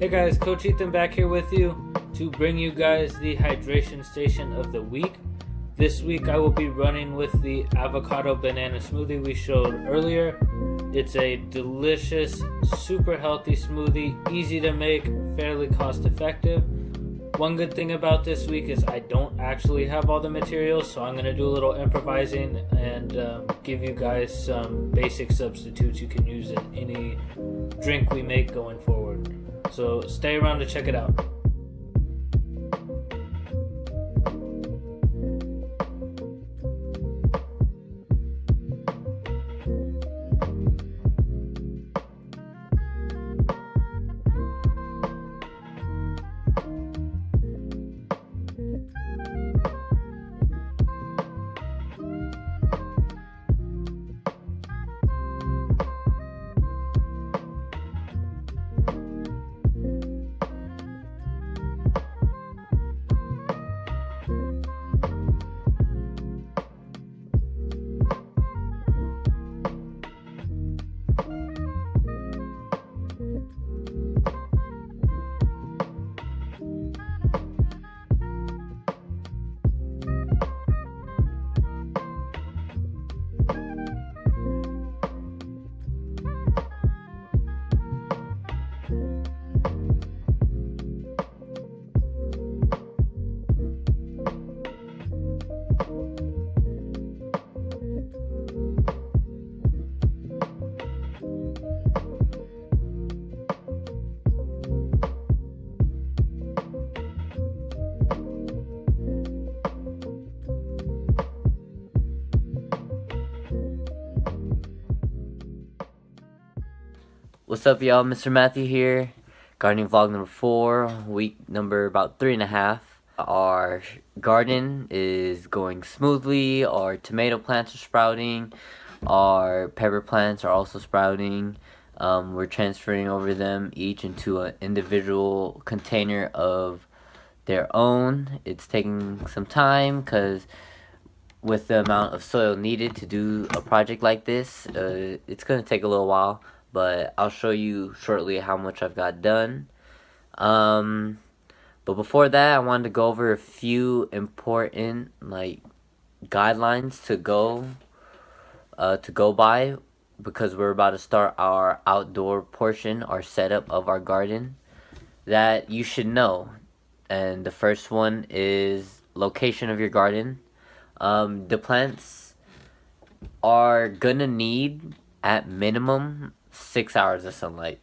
Hey guys, Coach Ethan back here with you to bring you guys the hydration station of the week. This week I will be running with the avocado banana smoothie we showed earlier. It's a delicious, super healthy smoothie, easy to make, fairly cost effective. One good thing about this week is I don't actually have all the materials, so I'm going to do a little improvising and give you guys some basic substitutes you can use in any drink we make going forward. So stay around to check it out. What's up, y'all? Mr. Matthew here. Gardening vlog number 4, week number about 3.5. Our garden is going smoothly. Our tomato plants are sprouting. Our pepper plants are also sprouting. We're transferring over them each into an individual container of their own. It's taking some time because with the amount of soil needed to do a project like this, it's going to take a little while. But I'll show you shortly how much I've got done. But before that, I wanted to go over a few important guidelines to go by, because we're about to start our outdoor portion, our setup of our garden, that you should know. And the first one is location of your garden. The plants are gonna need at minimum 6 hours of sunlight.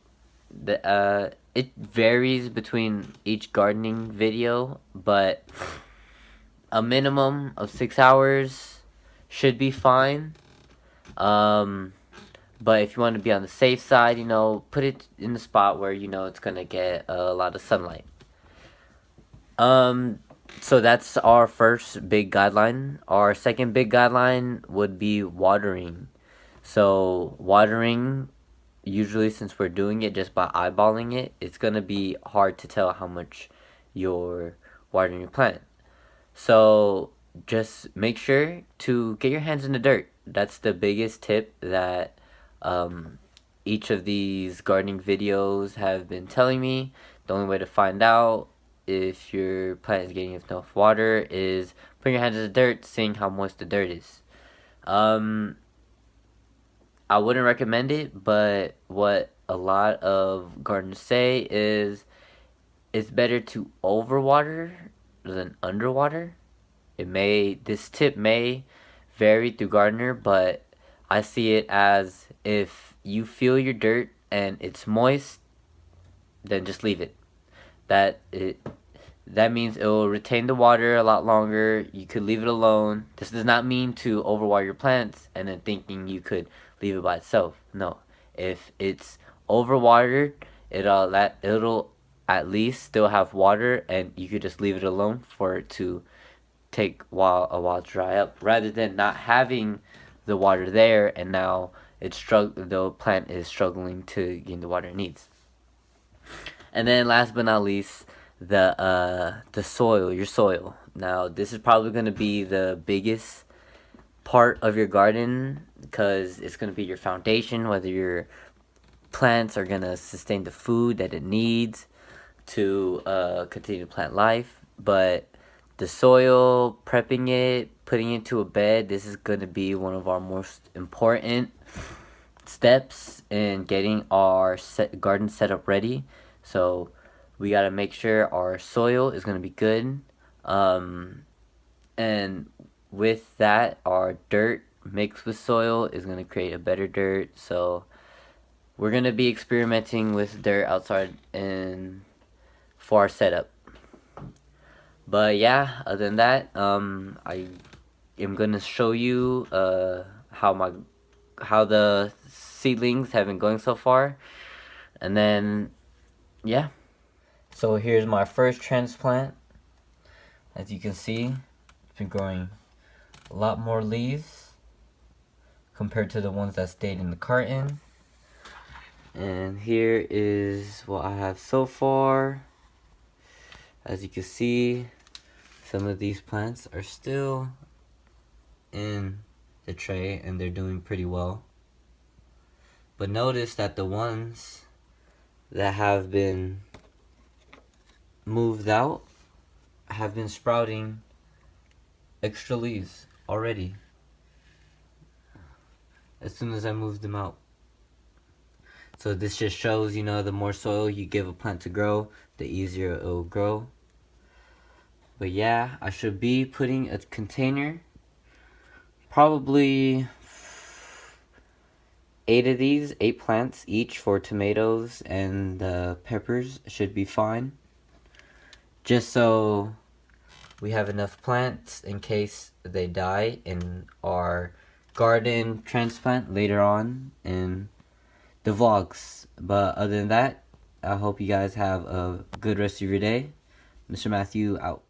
It varies between each gardening video, but a minimum of 6 hours should be fine. But if you want to be on the safe side, put it in the spot where it's gonna get a lot of sunlight. So that's our first big guideline. Our second big guideline would be watering. So watering, usually since we're doing it just by eyeballing it, it's going to be hard to tell how much you're watering your plant. So just make sure to get your hands in the dirt. That's the biggest tip that each of these gardening videos have been telling me. The only way to find out if your plant is getting enough water is putting your hands in the dirt, seeing how moist the dirt is. I wouldn't recommend it, but what a lot of gardeners say is it's better to overwater than underwater. This tip may vary through gardener, but I see it as if you feel your dirt and it's moist, then just leave it. That means it will retain the water a lot longer. You could leave it alone. This does not mean to overwater your plants and then thinking you could leave it by itself. No. If it's overwatered, it'll at least still have water, and you could just leave it alone for it to take a while to dry up, rather than not having the water there and now the plant is struggling to gain the water it needs. And then last but not least, the soil, your soil. Now this is probably going to be the biggest part of your garden, because it's going to be your foundation, whether your plants are going to sustain the food that it needs. to continue to plant life. But the soil, prepping it, putting it to a bed, this is going to be one of our most important steps in getting our garden set up ready. So we got to make sure our soil is going to be good. And with that, our dirt mixed with soil is going to create a better dirt. So we're going to be experimenting with dirt outside and for our setup. But yeah, other than that, I am going to show you how the seedlings have been going so far. And then yeah. So here's my first transplant. As you can see, it's been growing a lot more leaves compared to the ones that stayed in the carton. And here is what I have so far. As you can see, some of these plants are still in the tray and they're doing pretty well. But notice that the ones that have been moved out have been sprouting extra leaves already as soon as I moved them out. So this just shows, you know, the more soil you give a plant to grow, the easier it will grow. But yeah, I should be putting a container, probably 8 plants each for tomatoes, and the peppers should be fine. Just so we have enough plants in case they die in our garden transplant later on in the vlogs. But other than that, I hope you guys have a good rest of your day. Mr. Matthew out.